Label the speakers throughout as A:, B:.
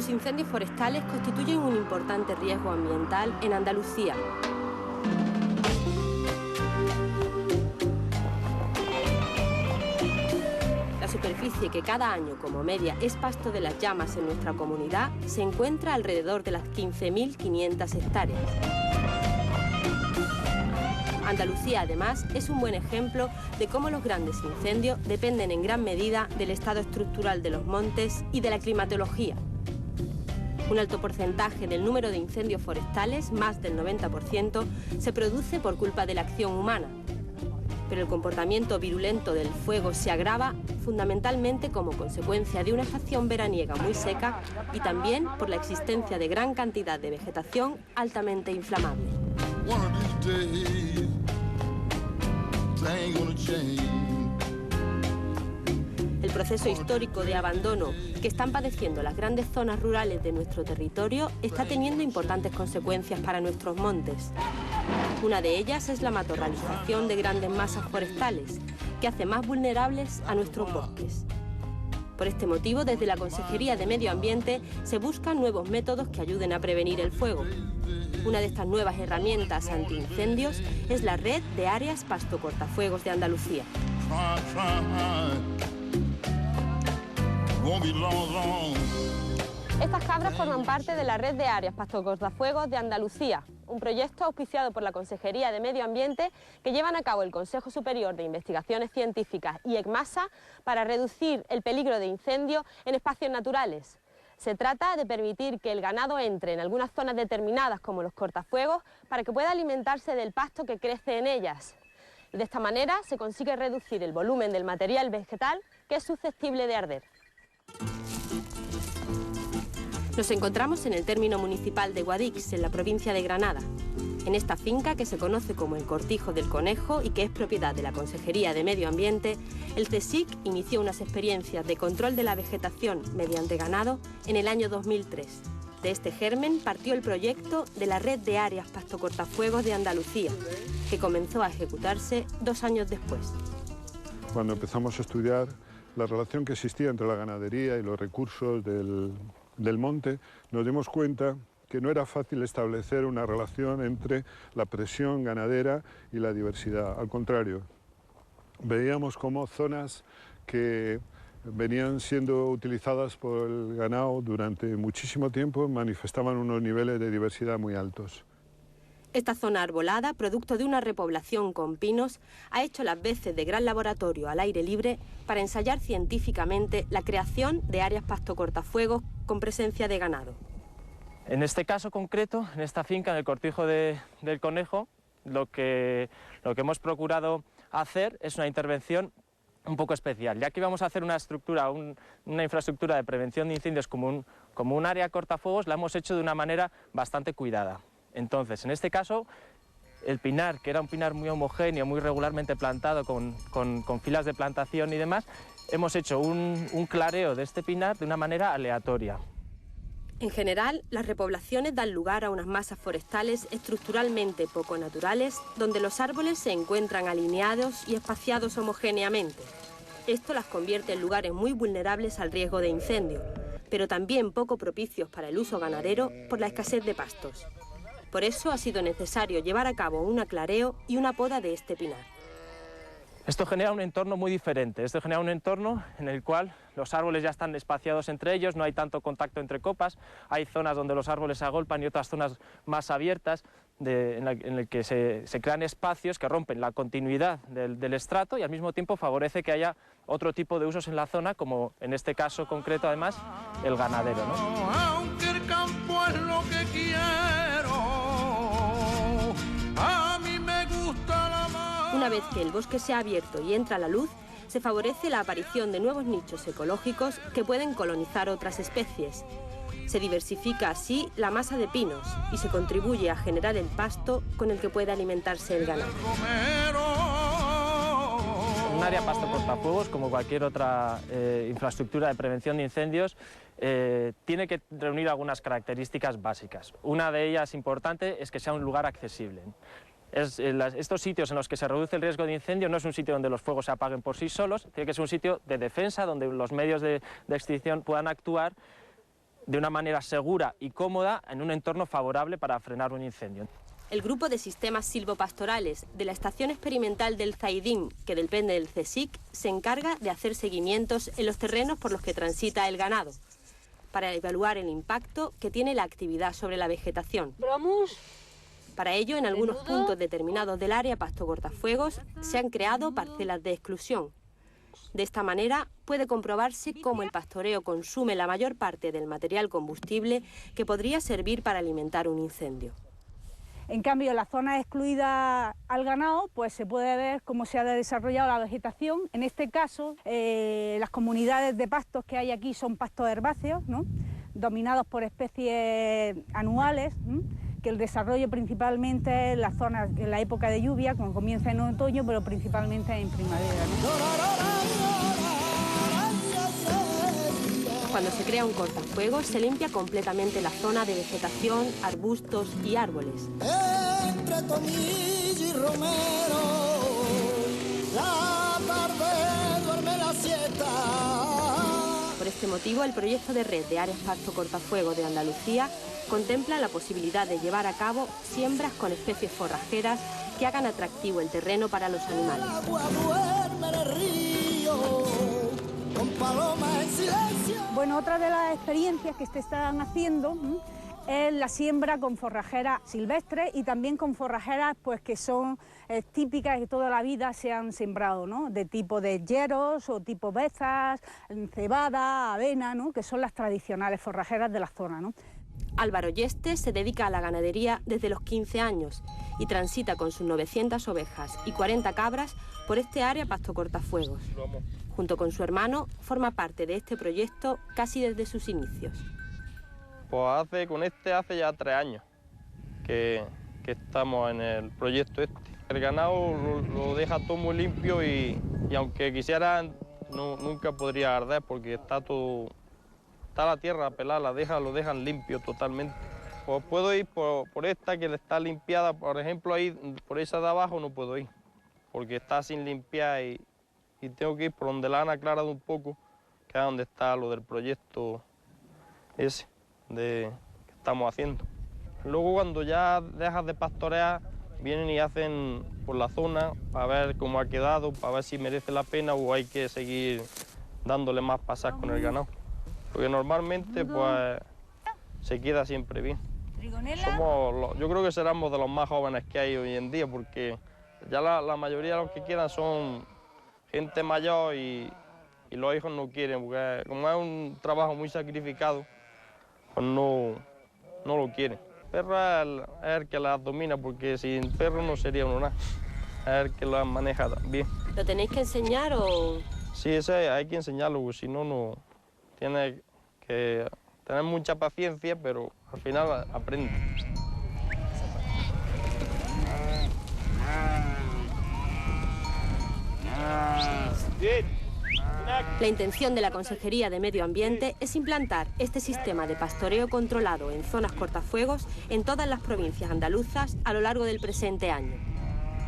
A: Los incendios forestales constituyen un importante riesgo ambiental en Andalucía. La superficie que cada año como media es pasto de las llamas en nuestra comunidad se encuentra alrededor de las 15.500 hectáreas. Andalucía, además, es un buen ejemplo de cómo los grandes incendios dependen en gran medida del estado estructural de los montes y de la climatología. Un alto porcentaje del número de incendios forestales, más del 90%, se produce por culpa de la acción humana. Pero el comportamiento virulento del fuego se agrava fundamentalmente como consecuencia de una estación veraniega muy seca y también por la existencia de gran cantidad de vegetación altamente inflamable. El proceso histórico de abandono que están padeciendo las grandes zonas rurales de nuestro territorio está teniendo importantes consecuencias para nuestros montes. Una de ellas es la matorralización de grandes masas forestales, que hace más vulnerables a nuestros bosques. Por este motivo, desde la Consejería de Medio Ambiente se buscan nuevos métodos que ayuden a prevenir el fuego. Una de estas nuevas herramientas antiincendios es la Red de Áreas Pasto Cortafuegos de Andalucía. Estas cabras forman parte de la Red de Áreas Pasto Cortafuegos de Andalucía, un proyecto auspiciado por la Consejería de Medio Ambiente que llevan a cabo el Consejo Superior de Investigaciones Científicas y ECMASA para reducir el peligro de incendio en espacios naturales. Se trata de permitir que el ganado entre en algunas zonas determinadas como los cortafuegos para que pueda alimentarse del pasto que crece en ellas. De esta manera se consigue reducir el volumen del material vegetal que es susceptible de arder. Nos encontramos en el término municipal de Guadix, en la provincia de Granada. En esta finca, que se conoce como el Cortijo del Conejo y que es propiedad de la Consejería de Medio Ambiente, el CSIC inició unas experiencias de control de la vegetación mediante ganado en el año 2003. De este germen partió el proyecto de la Red de Áreas Pasto Cortafuegos de Andalucía, que comenzó a ejecutarse 2 años después.
B: Cuando empezamos a estudiar la relación que existía entre la ganadería y los recursos del monte, nos dimos cuenta que no era fácil establecer una relación entre la presión ganadera y la diversidad. Al contrario, veíamos como zonas que venían siendo utilizadas por el ganado durante muchísimo tiempo manifestaban unos niveles de diversidad muy altos.
A: Esta zona arbolada, producto de una repoblación con pinos, ha hecho las veces de gran laboratorio al aire libre para ensayar científicamente la creación de áreas pasto cortafuegos con presencia de ganado.
C: En este caso concreto, en esta finca, en el Cortijo del Conejo, lo que hemos procurado hacer es una intervención un poco especial, ya que vamos a hacer una infraestructura de prevención de incendios como un área cortafuegos, la hemos hecho de una manera bastante cuidada. Entonces, en este caso, el pinar, que era un pinar muy homogéneo, muy regularmente plantado con filas de plantación y demás, hemos hecho un clareo de este pinar de una manera aleatoria.
A: En general, las repoblaciones dan lugar a unas masas forestales estructuralmente poco naturales, donde los árboles se encuentran alineados y espaciados homogéneamente. Esto las convierte en lugares muy vulnerables al riesgo de incendio, pero también poco propicios para el uso ganadero por la escasez de pastos. Por eso ha sido necesario llevar a cabo un aclareo y una poda de este pinar.
C: Esto genera un entorno muy diferente. Esto genera un entorno en el cual los árboles ya están espaciados entre ellos, no hay tanto contacto entre copas, hay zonas donde los árboles se agolpan y otras zonas más abiertas en las que se crean espacios que rompen la continuidad del estrato y al mismo tiempo favorece que haya otro tipo de usos en la zona, como en este caso concreto además el ganadero, ¿no?
D: Aunque el campo es lo que quiero, a mí me gusta la mar.
A: Una vez que el bosque se ha abierto y entra la luz, se favorece la aparición de nuevos nichos ecológicos que pueden colonizar otras especies. Se diversifica así la masa de pinos y se contribuye a generar el pasto con el que puede alimentarse el ganado.
C: Un área pasto cortafuegos, como cualquier otra infraestructura de prevención de incendios, tiene que reunir algunas características básicas. Una de ellas importante es que sea un lugar accesible. Estos sitios en los que se reduce el riesgo de incendio no es un sitio donde los fuegos se apaguen por sí solos, tiene que ser un sitio de defensa donde los medios de extinción puedan actuar de una manera segura y cómoda en un entorno favorable para frenar un incendio.
A: El grupo de sistemas silvopastorales de la Estación Experimental del Zaidín, que depende del CSIC, se encarga de hacer seguimientos en los terrenos por los que transita el ganado, para evaluar el impacto que tiene la actividad sobre la vegetación. Para ello, en algunos puntos determinados del área Pasto Cortafuegos, se han creado parcelas de exclusión. De esta manera, puede comprobarse cómo el pastoreo consume la mayor parte del material combustible que podría servir para alimentar un incendio.
E: En cambio, en las zonas excluidas al ganado, pues se puede ver cómo se ha desarrollado la vegetación. En este caso, las comunidades de pastos que hay aquí son pastos herbáceos, ¿no?, dominados por especies anuales, ¿no?, que el desarrollo principalmente en las zonas en la época de lluvia, como comienza en otoño, pero principalmente en primavera, ¿no?
A: Cuando se crea un cortafuegos, se limpia completamente la zona de vegetación, arbustos y árboles.
F: Entre tomillo y romero, la tarde duerme la siesta.
A: Por este motivo, el proyecto de red de áreas Pasto Cortafuegos de Andalucía contempla la posibilidad de llevar a cabo siembras con especies forrajeras que hagan atractivo el terreno para los animales.
E: Bueno, otra de las experiencias que se están haciendo es la siembra con forrajeras silvestres y también con forrajeras pues, que son típicas que toda la vida se han sembrado, ¿no?, de tipo de yeros o tipo bezas, cebada, avena, ¿no?, que son las tradicionales forrajeras de la zona, ¿no?
A: Álvaro Yeste se dedica a la ganadería desde los 15 años y transita con sus 900 ovejas y 40 cabras por este área Pasto Cortafuegos. Junto con su hermano, forma parte de este proyecto casi desde sus inicios.
G: Pues hace ya 3 años que estamos en el proyecto este. El ganado lo deja todo muy limpio y aunque quisiera, nunca podría arder porque está la tierra pelada, lo dejan limpio totalmente. Pues puedo ir por esta que está limpiada, por ejemplo, ahí por esa de abajo no puedo ir, porque está sin limpiar y tengo que ir por donde la han aclarado un poco, que es donde está lo del proyecto ese que estamos haciendo. Luego cuando ya dejas de pastorear, vienen y hacen por la zona para ver cómo ha quedado, para ver si merece la pena o hay que seguir dándole más pasas con el ganado. Porque normalmente pues se queda siempre bien. Yo creo que seremos de los más jóvenes que hay hoy en día, porque ya la mayoría de los que quedan son gente mayor y los hijos no quieren, porque como es un trabajo muy sacrificado, pues no lo quieren. El perro es el que las domina, porque sin perro no sería uno nada. Es el que las maneja bien.
A: ¿Lo tenéis que enseñar o...?
G: Sí, ese hay que enseñarlo, porque si no, tiene que tener mucha paciencia, pero al final aprende.
A: La intención de la Consejería de Medio Ambiente es implantar este sistema de pastoreo controlado en zonas cortafuegos en todas las provincias andaluzas a lo largo del presente año.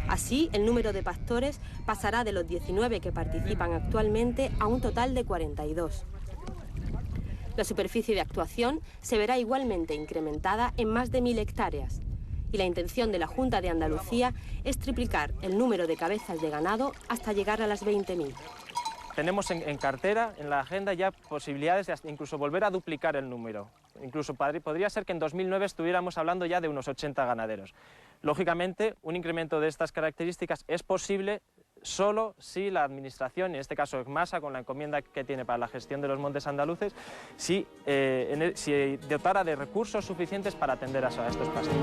A: Así, el número de pastores pasará de los 19 que participan actualmente a un total de 42. La superficie de actuación se verá igualmente incrementada en más de 1000 hectáreas. Y la intención de la Junta de Andalucía es triplicar el número de cabezas de ganado hasta llegar a las 20.000.
C: Tenemos en cartera, en la agenda, ya posibilidades de incluso volver a duplicar el número. Incluso podría ser que en 2009 estuviéramos hablando ya de unos 80 ganaderos. Lógicamente, un incremento de estas características es posible solo si la Administración, en este caso ECMASA, con la encomienda que tiene para la gestión de los montes andaluces, si dotara de recursos suficientes para atender a estos pastores.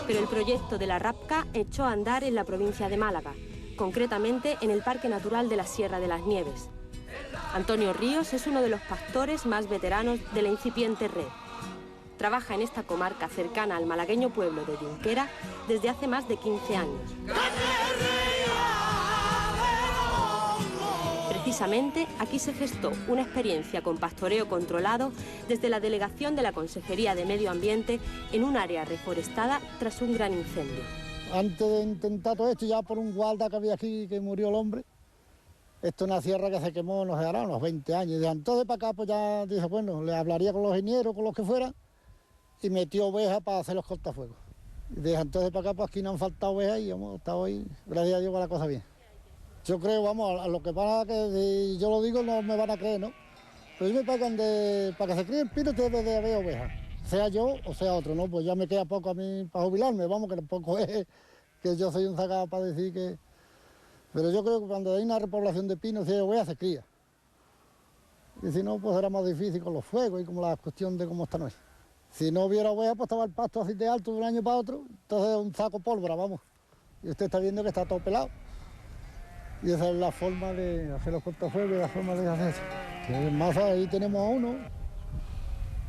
A: Pero el proyecto de la RAPCA echó a andar en la provincia de Málaga, concretamente en el Parque Natural de la Sierra de las Nieves. Antonio Ríos es uno de los pastores más veteranos de la incipiente red. Trabaja en esta comarca cercana al malagueño pueblo de Junquera desde hace más de 15 años. Precisamente aquí se gestó una experiencia con pastoreo controlado desde la delegación de la Consejería de Medio Ambiente en un área reforestada tras un gran incendio.
F: Antes de intentar todo esto, ya por un guarda que había aquí que murió el hombre,
H: Esto es una sierra que se quemó, no sé, hará unos 20 años. Y de entonces para acá, pues ya dice, bueno, le hablaría con los ingenieros, con los que fuera, y metió ovejas para hacer los cortafuegos. Y desde entonces para acá, pues aquí no han faltado ovejas y hemos estado hoy, gracias a Dios, va la cosa bien. Yo creo, vamos, a lo que pasa que si yo lo digo no me van a creer, ¿no? Pero yo me pagan para que se críen pinos debe de haber ovejas, sea yo o sea otro, ¿no? Pues ya me queda poco a mí para jubilarme, vamos, que tampoco es que yo soy un sacado para decir que... Pero yo creo que cuando hay una repoblación de pinos, si hay ovejas, se cría. Y si no, pues será más difícil con los fuegos y como la cuestión de cómo está hoy. Si no hubiera ovejas, pues estaba el pasto así de alto de un año para otro, entonces un saco pólvora, vamos. Y usted está viendo que está todo pelado. Y esa es la forma de hacer los cortafuegos y la forma de hacer eso. En masa ahí tenemos a uno,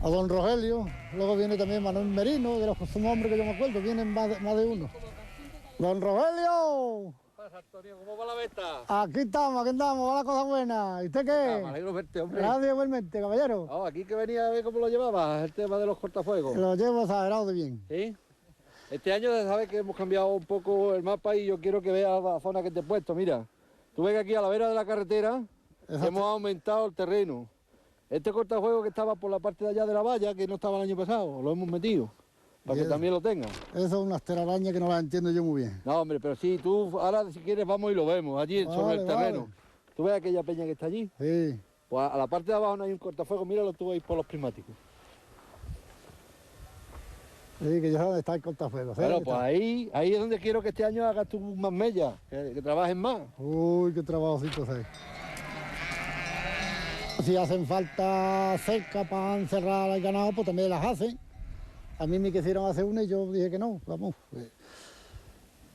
H: a don Rogelio, luego viene también Manuel Merino, de los hombres que yo me acuerdo, vienen más de uno. ¡Don Rogelio!
I: Antonio, ¿cómo va la venta?
H: Aquí estamos, va la cosa buena. ¿Y usted qué?
I: Me alegro verte, hombre.
H: Gracias igualmente, caballero.
I: Oh, aquí que venía a ver cómo lo llevabas, el tema de los cortafuegos.
H: Lo llevo exagerado de bien.
I: ¿Sí? Este año sabes que hemos cambiado un poco el mapa y yo quiero que veas la zona que te he puesto. Mira, tú ves que aquí a la vera de la carretera hemos aumentado el terreno. Este cortafuegos que estaba por la parte de allá de la valla, que no estaba el año pasado, lo hemos metido. Para que también lo tengan.
H: Eso es unas telarañas que no las entiendo yo muy bien.
I: No, hombre, pero sí, tú ahora si quieres vamos y lo vemos, allí sobre el terreno. Vale. ¿Tú ves aquella peña que está allí?
H: Sí.
I: Pues a la parte de abajo no hay un cortafuegos, míralo tú ahí por los prismáticos.
H: Sí, que ya sé dónde está el cortafuegos.
I: Claro, pues ahí es donde quiero que este año hagas tú más mellas, que trabajes más.
H: Uy, qué trabajocitos hay. Si hacen falta cerca para encerrar al ganado, pues también las hacen. A mí me quisieron hacer una y yo dije que no, vamos,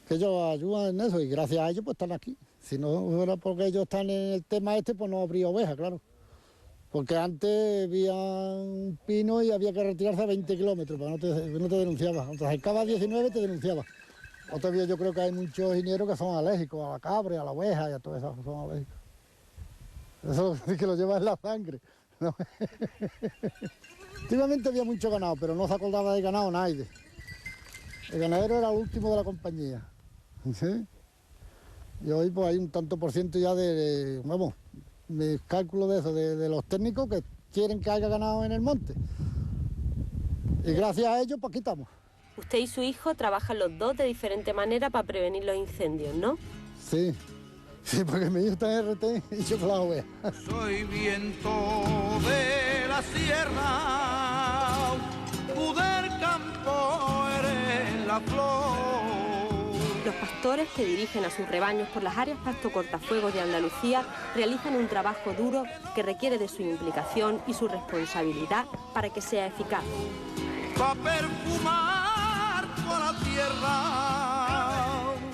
H: que ellos ayudan en eso y gracias a ellos pues están aquí. Si no fuera porque ellos están en el tema este, pues no habría ovejas, claro. Porque antes había un pino y había que retirarse a 20 kilómetros, para no te denunciaba. Cuando te acercabas a 19 te denunciaba. Otra vez yo creo que hay muchos ingenieros que son alérgicos a la cabra, a la oveja y a todas esas que son alérgicos. Eso sí que lo lleva en la sangre, ¿no? Antiguamente había mucho ganado, pero no se acordaba de ganado nadie. El ganadero era el último de la compañía. ¿Sí? Y hoy pues hay un tanto por ciento ya vamos, de cálculo de eso, de los técnicos que quieren que haya ganado en el monte. Y gracias a ellos pues aquí estamos.
A: Usted y su hijo trabajan los dos de diferente manera para prevenir los incendios, ¿no?
H: Sí. Sí, porque mi hijo está en RT y yo con la oveja.
D: Soy viento de la sierra, tú del campo eres la flor.
A: Los pastores que dirigen a sus rebaños por las áreas pasto cortafuegos de Andalucía realizan un trabajo duro que requiere de su implicación y su responsabilidad para que sea eficaz.
D: Pa' perfumar toda la tierra.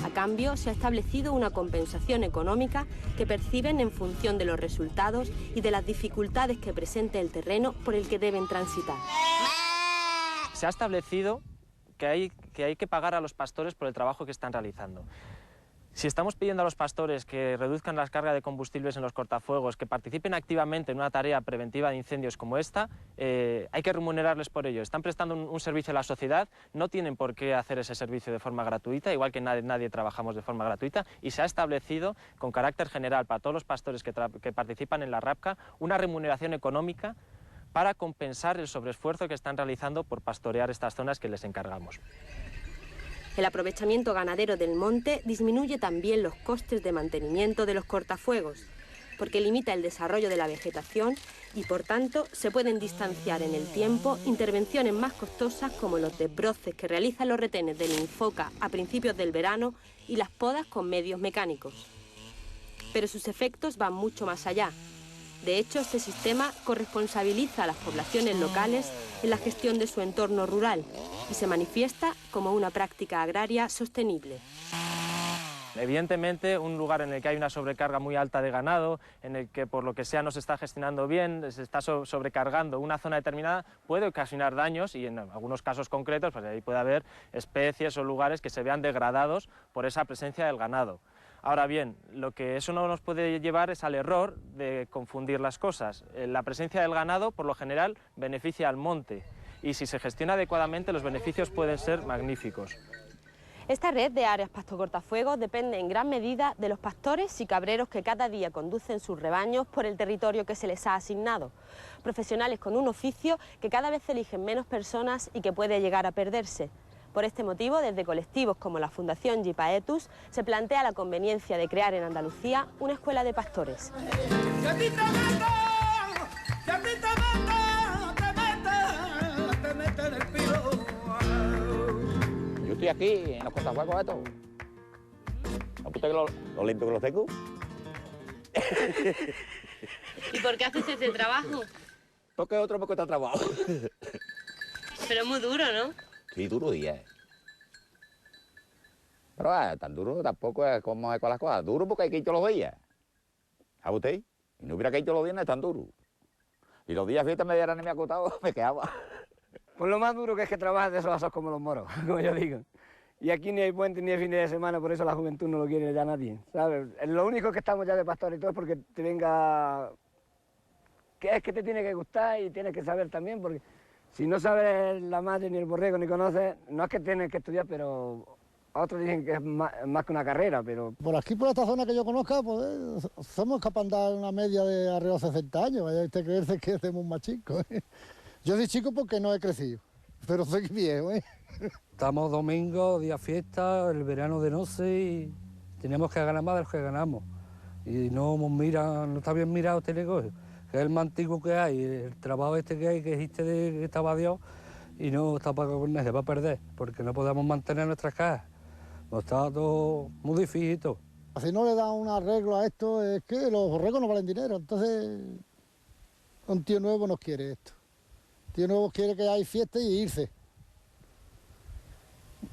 A: A cambio, se ha establecido una compensación económica que perciben en función de los resultados y de las dificultades que presente el terreno por el que deben transitar.
C: Se ha establecido que hay que pagar a los pastores por el trabajo que están realizando. Si estamos pidiendo a los pastores que reduzcan las cargas de combustibles en los cortafuegos, que participen activamente en una tarea preventiva de incendios como esta, hay que remunerarles por ello. Están prestando un servicio a la sociedad, no tienen por qué hacer ese servicio de forma gratuita, igual que nadie trabajamos de forma gratuita, y se ha establecido con carácter general para todos los pastores que participan en la RAPCA una remuneración económica para compensar el sobreesfuerzo que están realizando por pastorear estas zonas que les encargamos.
A: El aprovechamiento ganadero del monte disminuye también los costes de mantenimiento de los cortafuegos, porque limita el desarrollo de la vegetación y, por tanto, se pueden distanciar en el tiempo intervenciones más costosas como los desbroces que realizan los retenes del Infoca a principios del verano y las podas con medios mecánicos. Pero sus efectos van mucho más allá. De hecho, este sistema corresponsabiliza a las poblaciones locales en la gestión de su entorno rural y se manifiesta como una práctica agraria sostenible.
C: Evidentemente, un lugar en el que hay una sobrecarga muy alta de ganado, en el que por lo que sea no se está gestionando bien, se está sobrecargando una zona determinada, puede ocasionar daños y en algunos casos concretos pues ahí puede haber especies o lugares que se vean degradados por esa presencia del ganado. Ahora bien, lo que eso no nos puede llevar es al error de confundir las cosas. La presencia del ganado, por lo general, beneficia al monte y si se gestiona adecuadamente los beneficios pueden ser magníficos.
A: Esta red de áreas pastocortafuegos depende en gran medida de los pastores y cabreros que cada día conducen sus rebaños por el territorio que se les ha asignado. Profesionales con un oficio que cada vez eligen menos personas y que puede llegar a perderse. Por este motivo, desde colectivos como la Fundación Gipaetus, se plantea la conveniencia de crear en Andalucía una escuela de pastores.
J: Yo estoy aquí en los cortafuegos estos. ¿No usted que lo limpio que los tengo?
A: ¿Y por qué haces este trabajo?
J: Porque otro me cuesta trabajo.
A: Pero es muy duro, ¿no?
J: Sí, duro día. Pero tan duro tampoco es como es con las cosas. Duro porque hay que ir todos los días. ¿Sabe usted? Y no hubiera que ir todos los días no es tan duro. Y los días fiestas me dieran ni me acotado, me quedaba.
K: Pues lo más duro que es que trabajas de esos asos como los moros, como yo digo. Y aquí ni hay puente ni hay fines de semana, por eso la juventud no lo quiere ya nadie, ¿sabes? Lo único que estamos ya de pastor y todo es porque te venga... que es que te tiene que gustar y tienes que saber también, porque si no sabes la madre ni el borrego ni conoces, no es que tienes que estudiar, pero otros dicen que es más que una carrera, pero...
H: Por aquí, por esta zona que yo conozca, pues somos capaces de dar una media de arriba de 60 años, vaya usted a creerse que somos más chicos, ¿eh? Yo soy chico porque no he crecido, pero soy viejo, ¿eh?
L: Estamos domingo, día fiesta, el verano de noche y tenemos que ganar más de lo que ganamos. Y no está bien mirado este negocio, que es el más antiguo que hay, el trabajo este que hay, que existe de que estaba Dios y no está pagado con nadie, se va a perder, porque no podemos mantener nuestras casas. Nos está todo muy difícil.
H: Si no le dan un arreglo a esto, es que los borregos no valen dinero, entonces un tío nuevo no quiere esto. Tío nuevo quiere que hay fiesta y irse.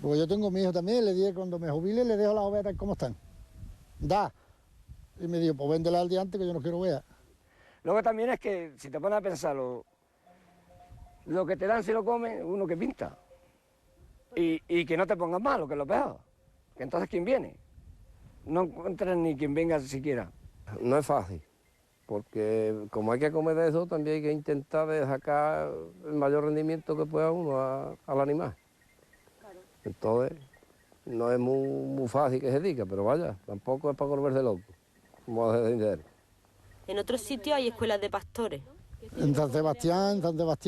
H: Porque yo tengo mi hijo también, le dije cuando me jubile, le dejo las ovejas como están. Da. Y me dijo, pues véndela al día antes que yo no quiero ovejas.
K: Luego también es que, si te pones a pensar, lo que te dan si lo comes, uno que pinta. Y que no te pongas malo, que es lo peor. Que entonces, ¿quién viene? No encuentras ni quien venga siquiera.
I: No es fácil, porque como hay que comer de eso, también hay que intentar de sacar el mayor rendimiento que pueda uno al animal. Entonces, no es muy fácil que se diga, pero vaya, tampoco es para volverse loco, como hace dinero.
A: En otros sitios hay escuelas de pastores.
H: En San Sebastián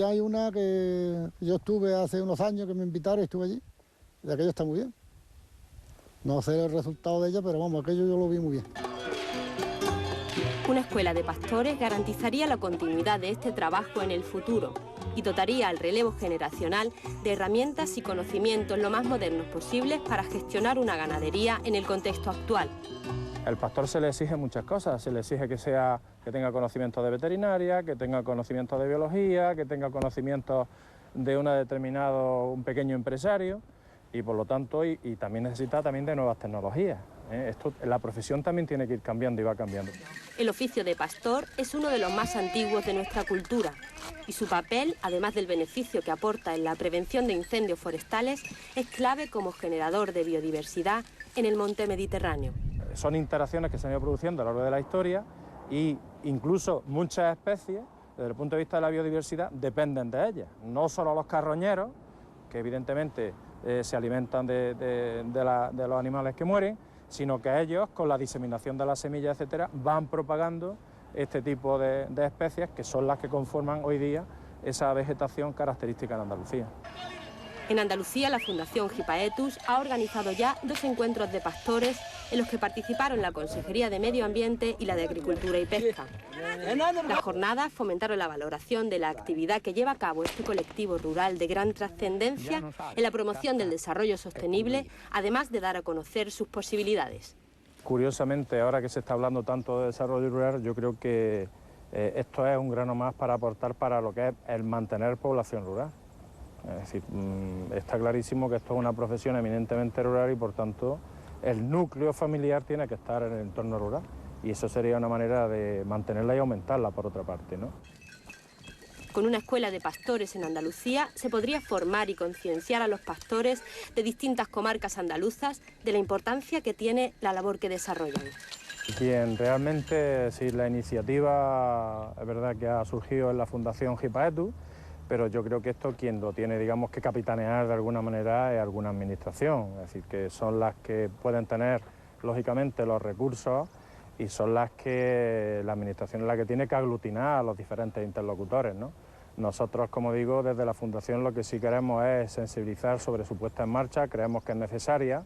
H: hay una que yo estuve hace unos años que me invitaron y estuve allí. Y aquello está muy bien. No sé el resultado de ella, pero vamos, aquello yo lo vi muy bien.
A: Una escuela de pastores garantizaría la continuidad de este trabajo en el futuro y dotaría al relevo generacional de herramientas y conocimientos lo más modernos posibles para gestionar una ganadería en el contexto actual.
C: Al pastor se le exige muchas cosas, se le exige que tenga conocimiento de veterinaria, que tenga conocimiento de biología, que tenga conocimiento de un pequeño empresario y por lo tanto y también necesita también de nuevas tecnologías. La profesión también tiene que ir cambiando y va cambiando.
A: El oficio de pastor es uno de los más antiguos de nuestra cultura y su papel, además del beneficio que aporta en la prevención de incendios forestales, es clave como generador de biodiversidad en el monte mediterráneo.
C: Son interacciones que se han ido produciendo a lo largo de la historia e incluso muchas especies, desde el punto de vista de la biodiversidad, dependen de ellas. No solo los carroñeros, que evidentemente se alimentan de los animales que mueren, sino que ellos, con la diseminación de las semillas, etcétera, van propagando este tipo de especies que son las que conforman hoy día esa vegetación característica en Andalucía.
A: En Andalucía, la Fundación Gipaetus ha organizado ya 2 encuentros de pastores en los que participaron la Consejería de Medio Ambiente y la de Agricultura y Pesca. Las jornadas fomentaron la valoración de la actividad que lleva a cabo este colectivo rural de gran trascendencia en la promoción del desarrollo sostenible, además de dar a conocer sus posibilidades.
C: Curiosamente, ahora que se está hablando tanto de desarrollo rural, yo creo que esto es un grano más para aportar para lo que es el mantener población rural. Es decir, está clarísimo que esto es una profesión eminentemente rural y, por tanto, el núcleo familiar tiene que estar en el entorno rural. Y eso sería una manera de mantenerla y aumentarla, por otra parte, ¿no?
A: Con una escuela de pastores en Andalucía se podría formar y concienciar a los pastores de distintas comarcas andaluzas de la importancia que tiene la labor que desarrollan.
C: Bien, realmente, sí, la iniciativa es verdad que ha surgido en la Fundación Gipaetus,
M: pero yo creo que esto quien lo tiene, digamos, que capitanear de alguna manera es alguna administración, es decir, que son las que pueden tener, lógicamente, los recursos y son las que la administración es la que tiene que aglutinar a los diferentes interlocutores, ¿no? Nosotros, como digo, desde la Fundación lo que sí queremos es sensibilizar sobre su puesta en marcha, creemos que es necesaria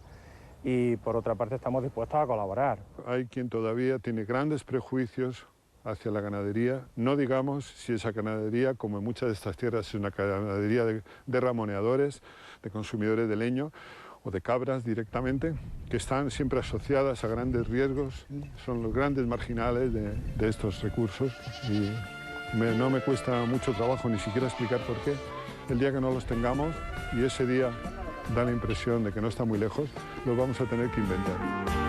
M: y, por otra parte, estamos dispuestos a colaborar.
B: Hay quien todavía tiene grandes prejuicios hacia la ganadería, no digamos si esa ganadería, como en muchas de estas tierras, es una ganadería de ramoneadores, de consumidores de leño o de cabras directamente, que están siempre asociadas a grandes riesgos, son los grandes marginales de estos recursos y no me cuesta mucho trabajo ni siquiera explicar por qué. El día que no los tengamos, y ese día da la impresión de que no está muy lejos, los vamos a tener que inventar.